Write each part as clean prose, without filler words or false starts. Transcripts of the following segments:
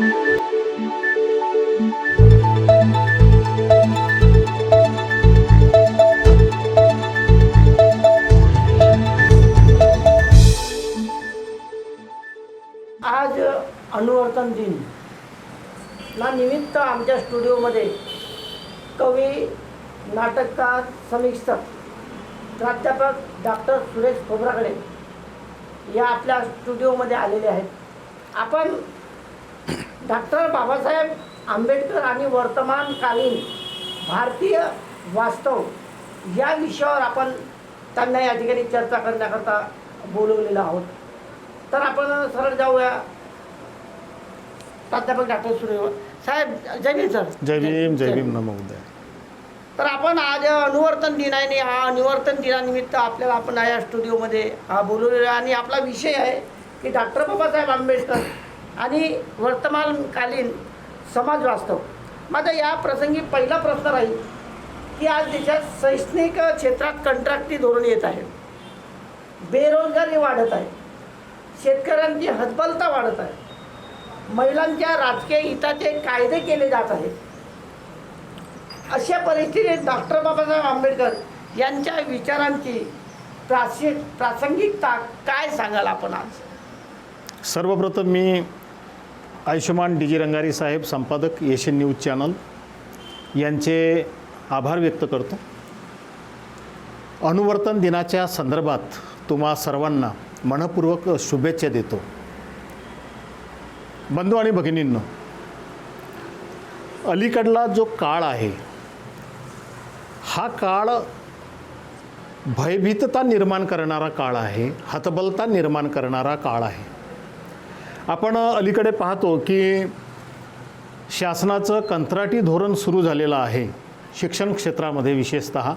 आज अनुवर्तन दिन ना निमित्त आमच्या स्टुडिओमध्ये कवी, नाटककार, समीक्षक, प्राध्यापक डॉक्टर सुरेश खोब्रागडे या आपल्या स्टुडिओमध्ये आलेले आहेत. आपण डॉक्टर बाबासाहेब आंबेडकर आणि वर्तमानकालीन भारतीय वास्तव या विषयावर आपण त्यांना या ठिकाणी चर्चा करण्याकरता बोलवलेलं आहोत. तर आपण सरळ जाऊया. प्राध्यापक डॉक्टर सुरेश साहेब, जय भीम सर. जय भीम, जय भीम, नमोदय. तर आपण आज अनुवर्तन दिन आहे आणि हा अनुवर्तन दिनानिमित्त आपल्याला आपण या स्टुडिओमध्ये बोलवलेला आणि आपला विषय आहे की डॉक्टर बाबासाहेब आंबेडकर आणि वर्तमानकालीन समाज वास्तव. माझा या प्रसंगी पहिला प्रश्न राहील की आज देशात शैक्षणिक क्षेत्रात कंत्राटी धोरण येत आहे, बेरोजगारी वाढत आहे, शेतकऱ्यांची हतबलता वाढत आहे, महिलांच्या राजकीय हिताचे कायदे केले जात आहेत. अशा परिस्थितीत डॉक्टर बाबासाहेब आंबेडकर यांच्या विचारांची प्रासंगिकता काय सांगाल आपण आज? सर्वप्रथम मी आयुष्यमान डी जी रंगारी साहेब, संपादक एशियन न्यूज चॅनल यांचे आभार व्यक्त करतो. अनुवर्तन दिनाच्या संदर्भात तुम्हा सर्वांना मनपूर्वक शुभेच्छा देतो. बंधू आणि भगिनींनो, अलीकडला जो काळ आहे हा काळ भयभीतता निर्माण करणारा काळ आहे, हतबलता निर्माण करणारा काळ आहे. आपण अलीकडे पाहतो की शासनाचं कंत्राटी धोरण सुरू झालेलं आहे शिक्षण क्षेत्रामध्ये विशेषतः,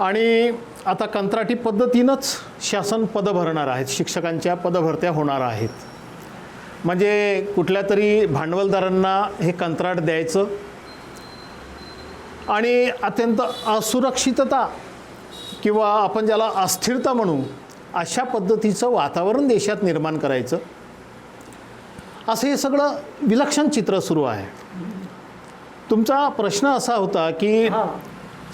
आणि आता कंत्राटी पद्धतीनंच शासन पदं भरणार आहेत, शिक्षकांच्या पदभरत्या होणार आहेत. म्हणजे कुठल्या तरी भांडवलदारांना हे कंत्राट द्यायचं आणि अत्यंत असुरक्षितता किंवा आपण ज्याला अस्थिरता म्हणू अशा पद्धतीचं वातावरण देशात निर्माण करायचं, असं हे सगळं विलक्षण चित्र सुरू आहे. तुमचा प्रश्न असा होता की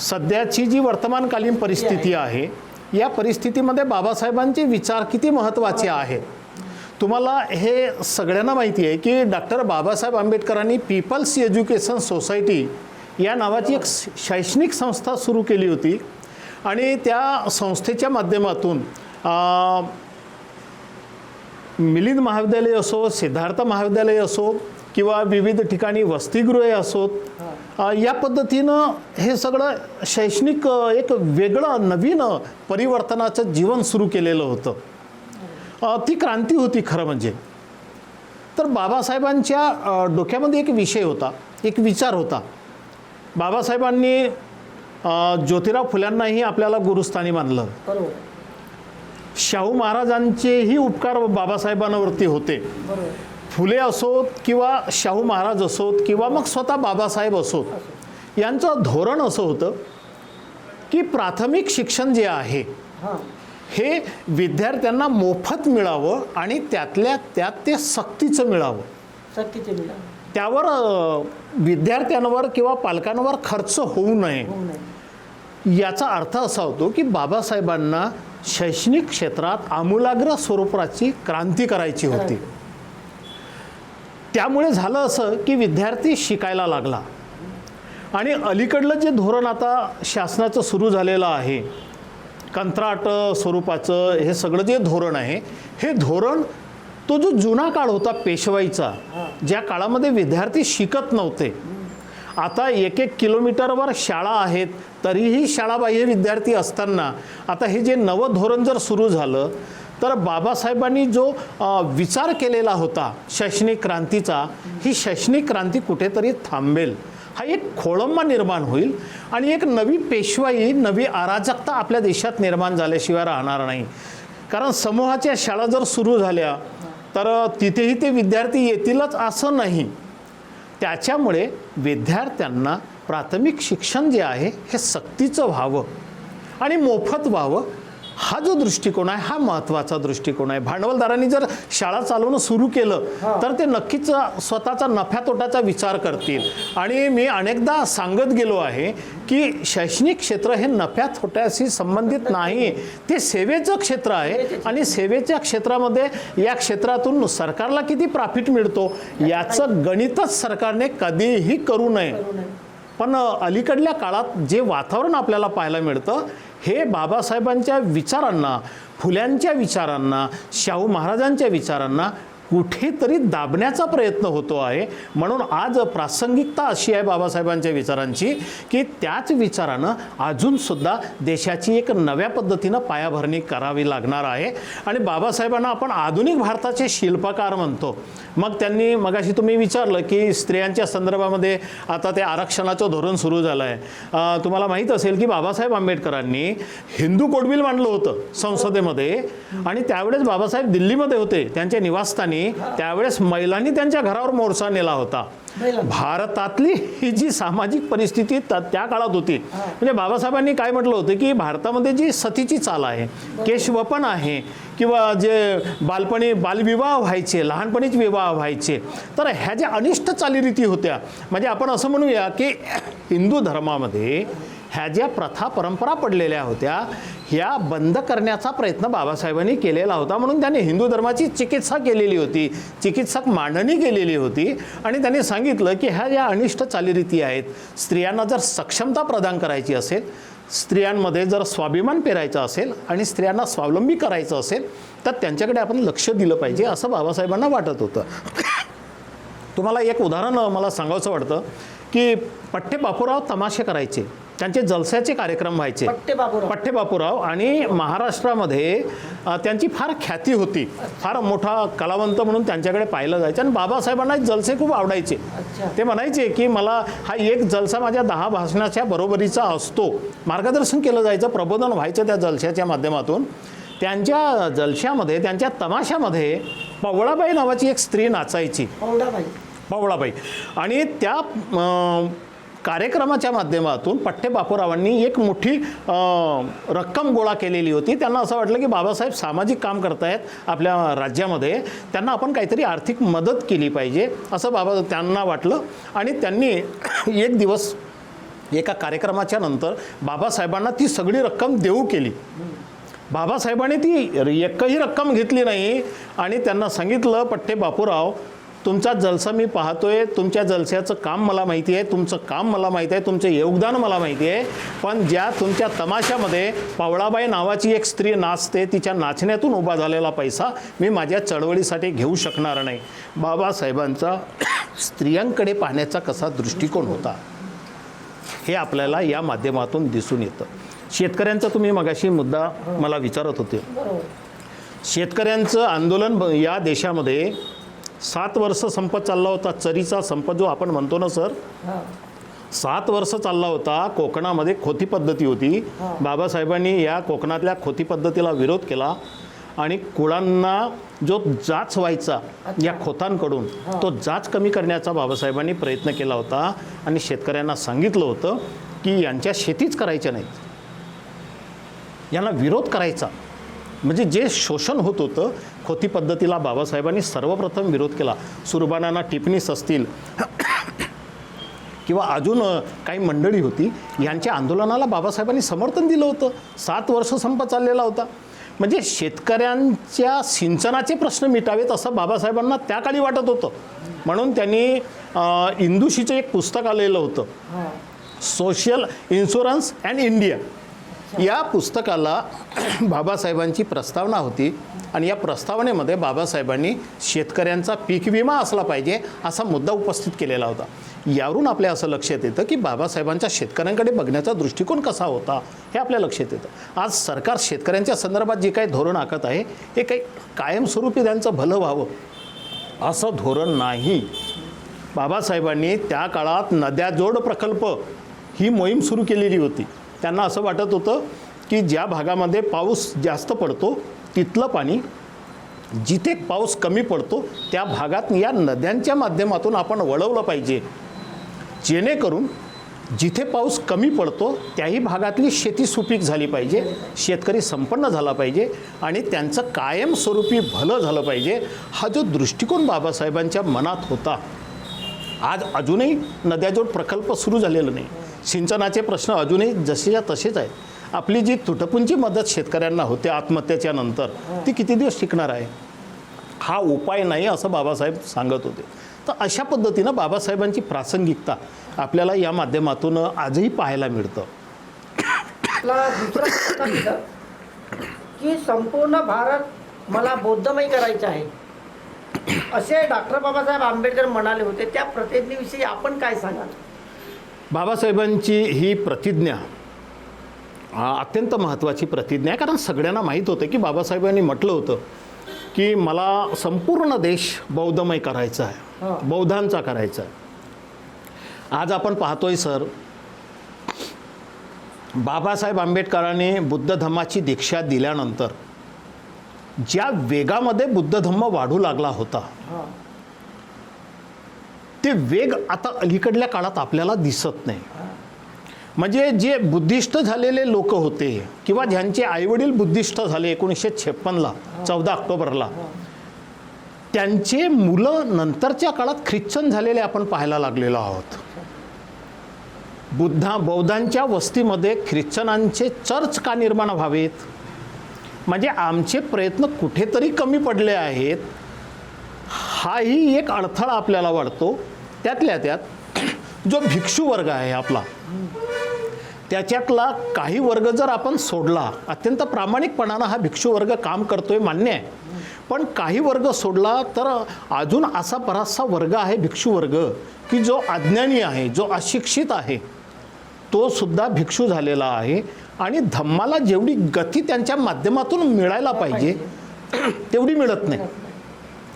सध्याची जी वर्तमानकालीन परिस्थिती आहे या परिस्थितीमध्ये बाबासाहेबांचे विचार किती महत्त्वाचे आहेत. तुम्हाला हे सगळ्यांना माहिती आहे की डॉक्टर बाबासाहेब आंबेडकरांनी पीपल्स एज्युकेशन सोसायटी या नावाची एक शैक्षणिक संस्था सुरू केली होती आणि त्या संस्थेच्या माध्यमातून मिलिंद महाविद्यालय असो, सिद्धार्थ महाविद्यालय असो किंवा विविध ठिकाणी वसतिगृहे असोत, या पद्धतीनं हे सगळं शैक्षणिक एक वेगळं नवीन परिवर्तनाचं जीवन सुरू केलेलं होतं. ती क्रांती होती खरं म्हणजे. तर बाबासाहेबांच्या डोक्यामध्ये एक विषय होता, एक विचार होता. बाबासाहेबांनी ज्योतिराव फुल्यांनाही आपल्याला गुरुस्थानी मानलं. शाहू महाराजांचेही उपकार बाबासाहेबांवरती होते. फुले असोत किंवा शाहू महाराज असोत किंवा मग स्वतः बाबासाहेब असोत, यांचं धोरण असं होतं की प्राथमिक शिक्षण जे आहे हे विद्यार्थ्यांना मोफत मिळावं आणि त्यातल्या त्यात ते सक्तीचं मिळावं. त्यावर विद्यार्थ्यांवर किंवा पालकांवर खर्च होऊ नये. याचा अर्थ असा होतो की बाबासाहेबांना शैक्षणिक क्षेत्रात आमूलाग्र स्वरूपाची क्रांती करायची होती. त्यामुळे झालं असं की विद्यार्थी शिकायला लागला आणि अलीकडलं जे धोरण आता शासनाचं सुरू झालेलं आहे, कंत्राट स्वरूपाचं हे सगळं जे धोरण आहे, हे धोरण तो जो जुना काळ होता पेशवाईचा, ज्या काळामध्ये विद्यार्थी शिकत नव्हते, आता 1-1 किलोमीटरवर शाळा आहेत तरीही शाळाबाह्य विद्यार्थी असताना आता हे जे नवं धोरण जर सुरू झालं तर बाबासाहेबांनी जो विचार केलेला होता शैक्षणिक क्रांतीचा, ही शैक्षणिक क्रांती कुठेतरी थांबेल, हा एक खोळंबा निर्माण होईल आणि एक नवी पेशवाई, नवी अराजकता आपल्या देशात निर्माण झाल्याशिवाय राहणार नाही. कारण समूहाच्या शाळा जर सुरू झाल्या तर तिथेही ते विद्यार्थी येतीलच असं नाही. त्याच्यामुळे विद्यार्थ्यांना प्राथमिक शिक्षण जे आहे हे सक्तीचं व्हावं आणि मोफत व्हावं, हा जो दृष्टिकोन आहे हा महत्त्वाचा दृष्टिकोन आहे. भांडवलदारांनी जर शाळा चालवणं सुरू केलं तर ते नक्कीच स्वतःचा नफ्या तोटाचा विचार करतील. आणि मी अनेकदा सांगत गेलो आहे की शैक्षणिक क्षेत्र हे नफ्या तोट्याशी संबंधित नाही, ते सेवेचं क्षेत्र आहे. आणि सेवेच्या क्षेत्रामध्ये या क्षेत्रातून सरकारला किती प्रॉफिट मिळतो याचं गणितच सरकारने कधीही करू नये. पण अलीकडल्या काळात जे वातावरण आपल्याला पाहायला मिळतं हे बाबासाहेबांच्या विचारांना, फुल्यांच्या विचारांना, शाहू महाराजांच्या विचारांना कुठेतरी दाबण्याचा प्रयत्न होतो आहे. म्हणून आज प्रासंगिकता अशी आहे बाबासाहेबांच्या विचारांची की त्याच विचारानं अजूनसुद्धा देशाची एक नव्या पद्धतीनं पायाभरणी करावी लागणार आहे. आणि बाबासाहेबांना आपण आधुनिक भारताचे शिल्पकार म्हणतो. मग त्यांनी मगाशी तुम्ही विचारलं की स्त्रियांच्या संदर्भामध्ये आता ते आरक्षणाचं धोरण सुरू झालं आहे. तुम्हाला माहीत असेल की बाबासाहेब आंबेडकरांनी हिंदू कोड बिल मांडलं होतं संसदेमध्ये. आणि त्यावेळेस बाबासाहेब दिल्लीमध्ये होते त्यांच्या निवासस्थानी. त्यावेळेस महिलांनी त्यांच्या घरावर मोर्चा नेला होता. भारतातली ही जी सामाजिक परिस्थिती त्या काळात होती, म्हणजे बाबासाहेबांनी काय म्हटलं होतं की भारतामध्ये जी सतीची चाल आहे, केशवपन आहे, किंवा जे बालपणी बालविवाह व्हायचे, लहानपणीच विवाह व्हायचे, तर ह्या ज्या अनिष्ट चालीरीती होत्या, म्हणजे आपण असं म्हणूया की हिंदू धर्मामध्ये ह्या ज्या प्रथा परंपरा पडलेल्या होत्या ह्या बंद करण्याचा प्रयत्न बाबासाहेबांनी केलेला होता. म्हणून त्यांनी हिंदू धर्माची चिकित्सा केलेली होती, चिकित्सक मांडणी केलेली होती. आणि त्यांनी सांगितलं की ह्या ज्या अनिष्ट चालीरीती आहेत, स्त्रियांना जर सक्षमता प्रदान करायची असेल, स्त्रियांमध्ये जर स्वाभिमान पेरायचा असेल आणि स्त्रियांना स्वावलंबी करायचं असेल तर त्यांच्याकडे आपण लक्ष दिलं पाहिजे असं बाबासाहेबांना वाटत होतं. तुम्हाला एक उदाहरण मला सांगावंसं वाटतं की पठ्ठे बापूराव तमाशे करायचे, त्यांचे जलस्याचे कार्यक्रम व्हायचे. पठ्ठे बापूराव आणि महाराष्ट्रामध्ये त्यांची फार ख्याती होती, फार मोठा कलावंत म्हणून त्यांच्याकडे पाहिलं जायचं. आणि बाबासाहेबांना जलसे खूप आवडायचे. ते म्हणायचे की मला हा एक जलसा माझ्या 10 भाषणाच्या बरोबरीचा असतो. मार्गदर्शन केलं जायचं, प्रबोधन व्हायचं त्या जलशाच्या माध्यमातून. त्यांच्या जलशामध्ये, त्यांच्या तमाशामध्ये पवळाबाई नावाची एक स्त्री नाचायची, पवळाबाई. आणि त्या कार्यक्रमाच्या माध्यमातून पठ्ठे बापूरावांनी एक मोठी रक्कम गोळा केलेली होती. त्यांना असं वाटलं की बाबासाहेब सामाजिक काम करतायत आपल्या राज्यामध्ये, त्यांना आपण काहीतरी आर्थिक मदत केली पाहिजे असं त्यांना वाटलं. आणि त्यांनी एक दिवस एका कार्यक्रमाच्या नंतर बाबासाहेबांना ती सगळी रक्कम देऊ केली. बाबासाहेबांनी ती एकही रक्कम घेतली नाही आणि त्यांना सांगितलं, पठ्ठे बापूराव तुमचा जलसा मी पाहतोय, तुमच्या जलस्याचं काम मला माहिती आहे, तुमचं काम मला माहिती आहे, तुमचं योगदान मला माहिती आहे, पण ज्या तुमच्या तमाशामध्ये पवळाबाई नावाची एक स्त्री नाचते, तिच्या नाचण्यातून उभा झालेला पैसा मी माझ्या चळवळीसाठी घेऊ शकणार नाही. बाबासाहेबांचा स्त्रियांकडे पाहण्याचा कसा दृष्टिकोन होता हे आपल्याला या माध्यमातून दिसून येतं. शेतकऱ्यांचा तुम्ही मगाशी मुद्दा मला विचारत होते. शेतकऱ्यांचं आंदोलन या देशामध्ये 7 वर्ष संप चालला होता. चरीचा संप जो आपण म्हणतो ना सर, 7 वर्ष चालला होता. कोकणामध्ये खोती पद्धती होती. बाबासाहेबांनी या कोकणातल्या खोती पद्धतीला विरोध केला आणि कुळांना जो जाच व्हायचा या खोतांकडून तो जाच कमी करण्याचा बाबासाहेबांनी प्रयत्न केला होता. आणि शेतकऱ्यांना सांगितलं होतं की यांच्या शेतीच करायच्या नाहीत, यांना विरोध करायचा. म्हणजे जे शोषण होत होतं खोती पद्धतीला बाबासाहेबांनी सर्वप्रथम विरोध केला. सुरबानाना टिपणीस असतील किंवा अजून काही मंडळी होती, यांच्या आंदोलनाला बाबासाहेबांनी समर्थन दिलं होतं. 7 वर्ष संप चाललेला होता. म्हणजे शेतकऱ्यांच्या सिंचनाचे प्रश्न मिटावेत असं बाबासाहेबांना त्या काळी वाटत होतं. म्हणून त्यांनी इंदुशीचं एक पुस्तक आलेलं होतं, सोशल इन्शुरन्स अँड इंडिया. या पुस्तकाला बाबासाहेबांची प्रस्तावना होती आणि या प्रस्तावनेमध्ये बाबासाहेबांनी शेतकऱ्यांचा पीक विमा असला पाहिजे असा मुद्दा उपस्थित केलेला होता. यावरून आपल्या असं लक्षात येतं की बाबासाहेबांच्या शेतकऱ्यांकडे बघण्याचा दृष्टिकोन कसा होता हे आपल्या लक्षात येतं. आज सरकार शेतकऱ्यांच्या संदर्भात जे काही धोरण आखत आहे हे काही कायमस्वरूपी त्यांचं भलं व्हावं असं धोरण नाही. बाबासाहेबांनी त्या काळात नद्याजोड प्रकल्प ही मोहीम सुरू केलेली होती. त्यांना असं वाटत होतं की ज्या भागामध्ये पाऊस जास्त पडतो तिथलं पाणी जिथे पाऊस कमी पडतो त्या भागात या नद्यांच्या माध्यमातून आपण वळवलं पाहिजे, जेणेकरून जिथे पाऊस कमी पडतो त्याही भागातली शेती सुपीक झाली पाहिजे, शेतकरी संपन्न झाला पाहिजे आणि त्यांचं कायमस्वरूपी भलं झालं पाहिजे, हा जो दृष्टिकोन बाबासाहेबांच्या मनात होता. आज अजूनही नद्याजोड प्रकल्प सुरू झालेला नाही, सिंचनाचे प्रश्न अजूनही जसेच्या तसेच आहेत. आपली जी तुटपुंजी मदत शेतकऱ्यांना होते आत्महत्येच्या नंतर, ती किती दिवस टिकणार आहे? हा उपाय नाही असं बाबासाहेब सांगत होते. तर अशा पद्धतीनं बाबासाहेबांची प्रासंगिकता आपल्याला या माध्यमातून आजही पाहायला मिळतं. आपला दुसरा प्रश्न आहे की संपूर्ण भारत मला बौद्धमय करायचं आहे असे डॉक्टर बाबासाहेब आंबेडकर म्हणाले होते. त्या प्रतिज्ञेविषयी आपण काय सांगाल? बाबासाहेबांची ही प्रतिज्ञा अत्यंत महत्त्वाची प्रतिज्ञा आहे. कारण सगळ्यांना माहीत होतं की बाबासाहेबांनी म्हटलं होतं की मला संपूर्ण देश बौद्धमय करायचा आहे, बौद्धांचा करायचा आहे. आज आपण पाहतोय सर, बाबासाहेब आंबेडकरांनी बुद्ध धम्माची दीक्षा दिल्यानंतर ज्या वेगामध्ये बुद्ध धम्म वाढू लागला होता, ते वेग आता अलीकडल्या काळात आपल्याला दिसत नाही. म्हणजे जे बुद्धिस्ट झालेले लोक होते किंवा ज्यांचे आईवडील बुद्धिस्ट झाले 1956ला 14 ऑक्टोबरला, त्यांचे मुलं नंतरच्या काळात ख्रिश्चन झालेले आपण पाहायला लागलेलो आहोत. बौद्धांच्या वस्तीमध्ये ख्रिश्चनांचे चर्च का निर्माण व्हावेत? म्हणजे आमचे प्रयत्न कुठेतरी कमी पडले आहेत, हाही एक अडथळा आपल्याला वाटतो. त्यातल्या त्यात जो भिक्षू वर्ग आहे आपला, त्याच्यातला काही वर्ग जर आपण सोडला, अत्यंत प्रामाणिकपणानं हा भिक्षू वर्ग काम करतोय मान्य आहे, पण काही वर्ग सोडला तर अजून असा बराचसा वर्ग आहे भिक्षू वर्ग की जो अज्ञानी आहे, जो अशिक्षित आहे, तो सुद्धा भिक्षू झालेला आहे. आणि धम्माला जेवढी गती त्यांच्या माध्यमातून मिळायला पाहिजे तेवढी मिळत नाही.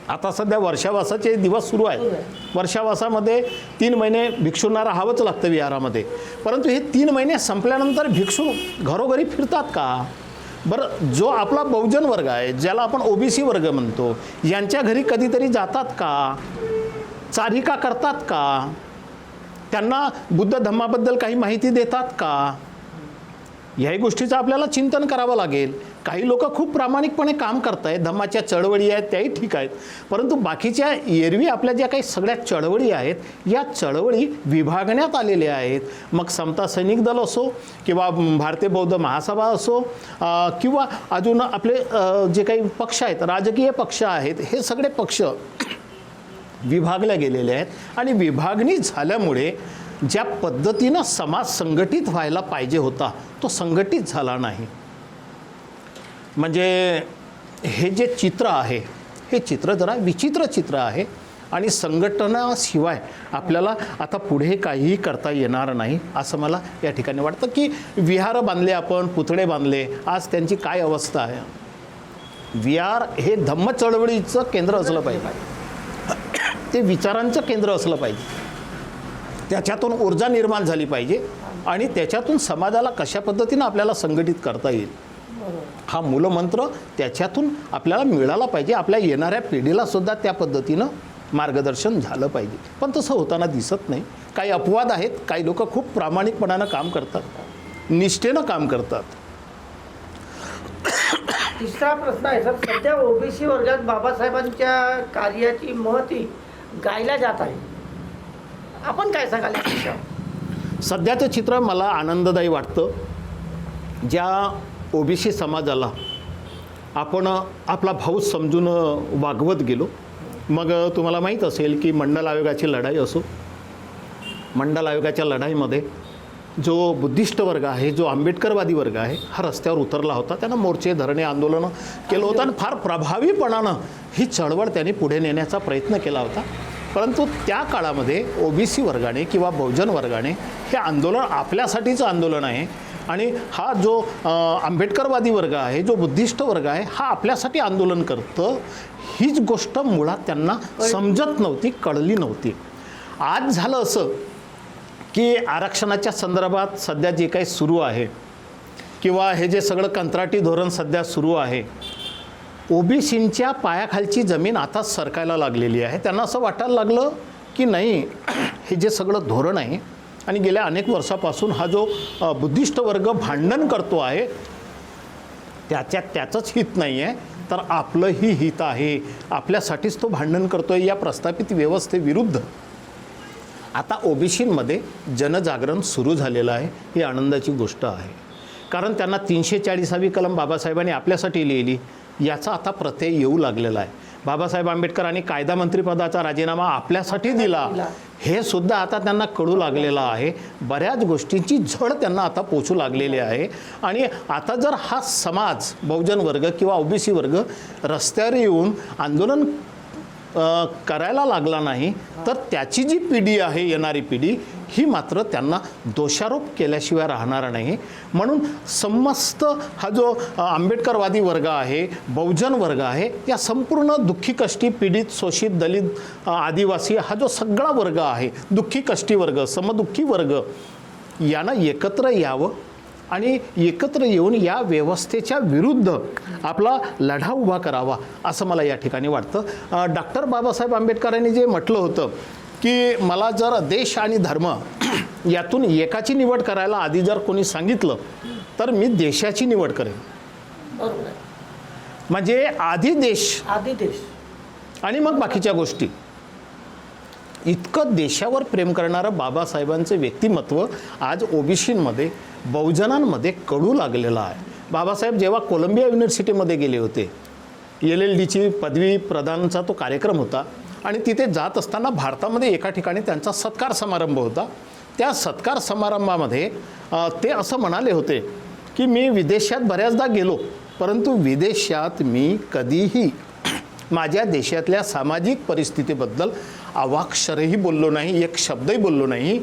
आता सध्या वर्षावासाचे दिवस सुरू आहेत. वर्षावासामध्ये 3 महिने भिक्षूंना राहावंच लागतं विहारामध्ये, परंतु हे 3 महिने संपल्यानंतर भिक्षू घरोघरी फिरतात का? बरं, जो आपला बहुजन वर्ग आहे, ज्याला आपण ओबीसी वर्ग म्हणतो, यांच्या घरी कधीतरी जातात का? चारिका करतात का? त्यांना बुद्ध धम्माबद्दल काही माहिती देतात का? ह्याही गोष्टीचं आपल्याला चिंतन करावं लागेल. काही लोक खूप प्रामाणिकपणे काम करत आहेत, धम्माच्या चळवळी आहेत त्याही ठीक आहेत, परंतु बाकीच्या एरवी आपल्या ज्या काही सगळ्या चळवळी आहेत, या चळवळी विभागण्यात आलेल्या आहेत. मग समता सैनिक दल असो किंवा भारतीय बौद्ध महासभा असो किंवा अजून आपले जे काही पक्ष आहेत, राजकीय पक्ष आहेत, हे सगळे पक्ष विभागले गेलेले आहेत. आणि विभागणी झाल्यामुळे ज्या पद्धतीनं समाज संघटित व्हायला पाहिजे होता, तो संघटित झाला नाही. म्हणजे हे जे चित्र आहे, हे चित्र जरा विचित्र चित्र आहे आणि संघटनाशिवाय आपल्याला आता पुढे काहीही करता येणार नाही असं मला या ठिकाणी वाटतं. की विहार बांधले आपण, पुतळे बांधले, आज त्यांची काय अवस्था आहे? विहार हे धम्म चळवळीचं केंद्र असलं पाहिजे, ते विचारांचं केंद्र असलं पाहिजे, त्याच्यातून ऊर्जा निर्माण झाली पाहिजे आणि त्याच्यातून समाजाला कशा पद्धतीनं आपल्याला संघटित करता येईल हा मूलमंत्र त्याच्यातून आपल्याला मिळाला पाहिजे. आपल्या येणाऱ्या पिढीला सुद्धा त्या पद्धतीनं मार्गदर्शन झालं पाहिजे, पण तसं होताना दिसत नाही. काही अपवाद आहेत, काही लोक खूप प्रामाणिकपणानं काम करतात, निष्ठेनं काम करतात. तिसरा प्रश्न आहे सर, सध्या ओबीसी वर्गात बाबासाहेबांच्या कार्याची महती गायला जात आहे, आपण काय सांगाल? सध्याचं चित्र मला आनंददायी वाटतं. ज्या ओबीसी समाजाला आपण आपला भाऊ समजून वागवत गेलो, मग तुम्हाला माहीत असेल की मंडल आयोगाची लढाई असो, मंडल आयोगाच्या लढाईमध्ये जो बुद्धिस्ट वर्ग आहे, जो आंबेडकरवादी वर्ग आहे, हा रस्त्यावर उतरला होता. त्यानं मोर्चे, धरणे, आंदोलनं केलं होतं आणि फार प्रभावीपणानं ही चळवळ त्यांनी पुढे नेण्याचा प्रयत्न केला होता. परंतु त्या काळामध्ये ओबीसी वर्गाने किंवा बहुजन वर्गाने हे आंदोलन आपल्यासाठीचं आंदोलन आहे आणि हा जो आंबेडकरवादी वर्ग आहे, जो बुद्धिस्ट वर्ग आहे, हा आपल्यासाठी आंदोलन करतं, हीच गोष्ट मुळात त्यांना समजत नव्हती, कळली नव्हती. आज झालं असं की आरक्षणाच्या संदर्भात सध्या जे काही सुरू आहे किंवा हे जे सगळं कंत्राटी धोरण सध्या सुरू आहे, ओबीसींच्या पायाखालची जमीन आता सरकायला लागलेली आहे. त्यांना असं वाटायला लागलं की नाही, हे जे सगळं धोरण आहे आणि गेल्या अनेक वर्षापासून हा जो बुद्धिस्ट वर्ग भांडण करतो आहे त्याचंच हित नाही आहे, तर आपलंही हित आहे, आपल्यासाठीच तो भांडण करतो आहे या प्रस्थापित व्यवस्थेविरुद्ध. आता ओबीसीमध्ये जनजागरण सुरू झालेलं आहे, ही आनंदाची गोष्ट आहे. कारण त्यांना 340वी कलम बाबासाहेबांनी आपल्यासाठी लिहिली, याचा आता प्रत्यय येऊ लागलेला आहे. बाबासाहेब आंबेडकरांनी कायदा मंत्रिपदाचा राजीनामा आपल्यासाठी दिला, हे सुद्धा आता त्यांना कळू लागलेलं आहे. बऱ्याच गोष्टींची झड त्यांना आता पोचू लागलेली आहे. आणि आता जर हा समाज, बहुजन वर्ग किंवा ओबीसी वर्ग रस्त्यावर येऊन आंदोलन करायला लागला नाही, तर त्याची जी पिढी आहे, येणारी पिढी, ही मात्र त्यांना दोषारोप केल्याशिवाय राहणार नाही. म्हणून समस्त हा जो आंबेडकरवादी वर्ग आहे, बहुजन वर्ग आहे, या संपूर्ण दुःखी कष्टी पीडित शोषित दलित आदिवासी हा जो सगळा वर्ग आहे, दुःखी कष्टी वर्ग, समदुःखी वर्ग, यानं एकत्र यावं आणि एकत्र येऊन या व्यवस्थेच्या विरुद्ध आपला लढा उभा करावा, असं मला या ठिकाणी वाटतं. डॉक्टर बाबासाहेब आंबेडकरांनी जे म्हटलं होतं की मला जर देश आणि धर्म यातून एकाची निवड करायला आधी जर कोणी सांगितलं तर मी देशाची निवड करेन. बरोबर आहे. म्हणजे आधी देश आणि मग बाकीच्या गोष्टी. इतकं देशावर प्रेम करणारं बाबासाहेबांचं व्यक्तिमत्व आज ओबीसींमध्ये, बहुजनांमध्ये कळू लागलेलं आहे. बाबासाहेब जेव्हा कोलंबिया युनिव्हर्सिटीमध्ये गेले होते, LLDची पदवी प्रदानाचा तो कार्यक्रम होता आणि तिथे जात असताना भारतामध्ये एका ठिकाणी त्यांचा सत्कार समारंभ होता. त्या सत्कार समारंभामध्ये ते असं म्हणाले होते की मी विदेशात बऱ्याचदा गेलो, परंतु विदेशात मी कधीही माझ्या देशातल्या सामाजिक परिस्थितीबद्दल अवाक्षरही बोललो नाही, एक शब्दही बोललो नाही,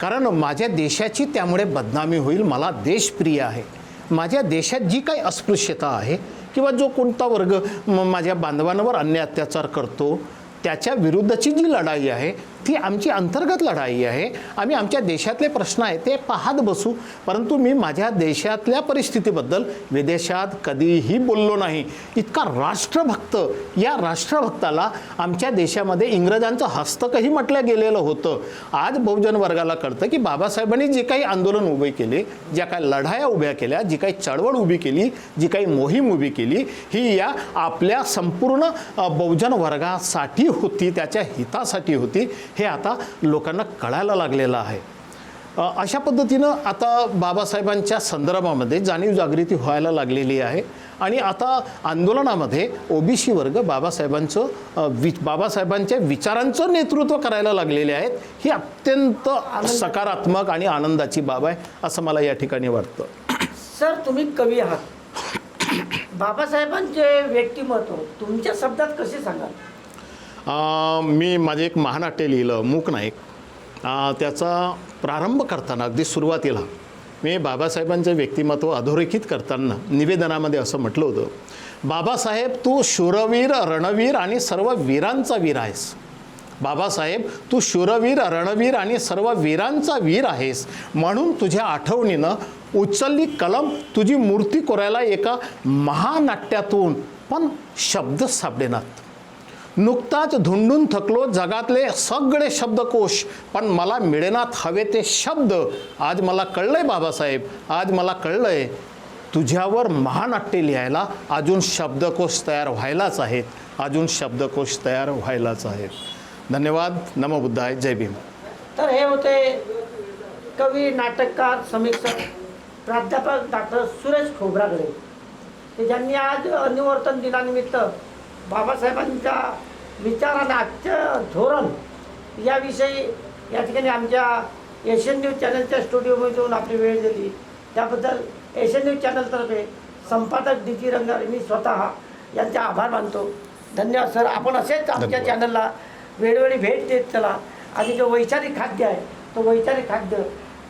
कारण माझ्या देशाची त्यामुळे बदनामी होईल. मला देशप्रिय आहे. माझ्या देशात जी काही अस्पृश्यता आहे किंवा जो कोणता वर्ग माझ्या बांधवांवर अन्याय अत्याचार करतो, त्याच्या विरुद्धची जी लढाई आहे ती आमची अंतर्गत लढाई आहे. आम्ही आमच्या देशातले प्रश्न आहेत ते पाहत बसू, परंतु मी माझ्या देशातल्या परिस्थितीबद्दल विदेशात कधीही बोललो नाही. इतका राष्ट्रभक्त, या राष्ट्रभक्ताला आमच्या देशामध्ये इंग्रजांचं हस्तकही म्हटलं गेलेलं होतं. आज बहुजन वर्गाला कळतं की बाबासाहेबांनी जे काही आंदोलन उभे केले, ज्या काही लढाया उभ्या केल्या, जी काही चळवळ उभी केली, जी काही मोहीम उभी केली, ही या आपल्या संपूर्ण बहुजन वर्गासाठी होती, त्याच्या हितासाठी होती. हे आता लोकांना कळायला लागलेलं आहे. अशा पद्धतीनं आता बाबासाहेबांच्या संदर्भामध्ये जाणीव जागृती व्हायला लागलेली आहे आणि आता आंदोलनामध्ये ओबीसी वर्ग बाबासाहेबांच्या विचारांचं नेतृत्व करायला लागलेले आहेत. ही अत्यंत सकारात्मक आणि आनंदाची बाब आहे असं मला या ठिकाणी वाटतं. सर, तुम्ही कवी आहात. बाबासाहेबांचे व्यक्तिमत्व तुमच्या शब्दात कसे सांगाल? मी माझे एक महानाट्य लिहिलं, मूक नाईक. त्याचा प्रारंभ करताना, अगदी सुरुवातीला मी बाबासाहेबांचं व्यक्तिमत्व अधोरेखित करताना निवेदनामध्ये असं म्हटलं होतं, बाबासाहेब तू शूरवीर, रणवीर आणि सर्व वीरांचा वीर आहेस. बाबासाहेब तू शूरवीर, रणवीर आणि सर्व वीरांचा वीर आहेस. म्हणून तुझ्या आठवणीनं उचलली कलम तुझी मूर्ती कोरायला एका महानाट्यातून, पण शब्द सापडेनात. नुकताच धुंडून थकलो जगातले सगळे शब्दकोश, पण मला मिळेनात हवे ते शब्द. आज मला कळलंय बाबासाहेब, आज मला कळलंय तुझ्यावर महानाट्य लिहायला अजून शब्दकोश तयार व्हायलाच आहेत, अजून शब्दकोश तयार व्हायलाच आहेत. धन्यवाद. नमो बुद्धाय. जय भीम. तर हे होते कवी, नाटककार, समीक्षक प्राध्यापक डॉक्टर सुरेश खोब्रागडे, की ज्यांनी आज निवर्तन दिनानिमित्त बाबासाहेबांच्या विचारांना आजचं धोरण याविषयी या ठिकाणी आमच्या एशियन न्यूज चॅनलच्या स्टुडिओमध्ये येऊन आपली वेळ दिली. त्याबद्दल एशियन न्यूज चॅनलतर्फे संपादक DG रंगारी, मी स्वतः यांचे आभार मानतो. धन्यवाद सर. आपण असेच आमच्या चॅनलला वेळोवेळी भेट देत चला आणि जो वैचारिक खाद्य आहे तो वैचारिक खाद्य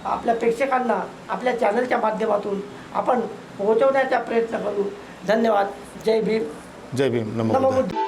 आपल्या प्रेक्षकांना आपल्या चॅनलच्या माध्यमातून आपण पोहोचवण्याचा प्रयत्न करू. धन्यवाद. जय भीम. जय भीम. नमो बुद्धाय.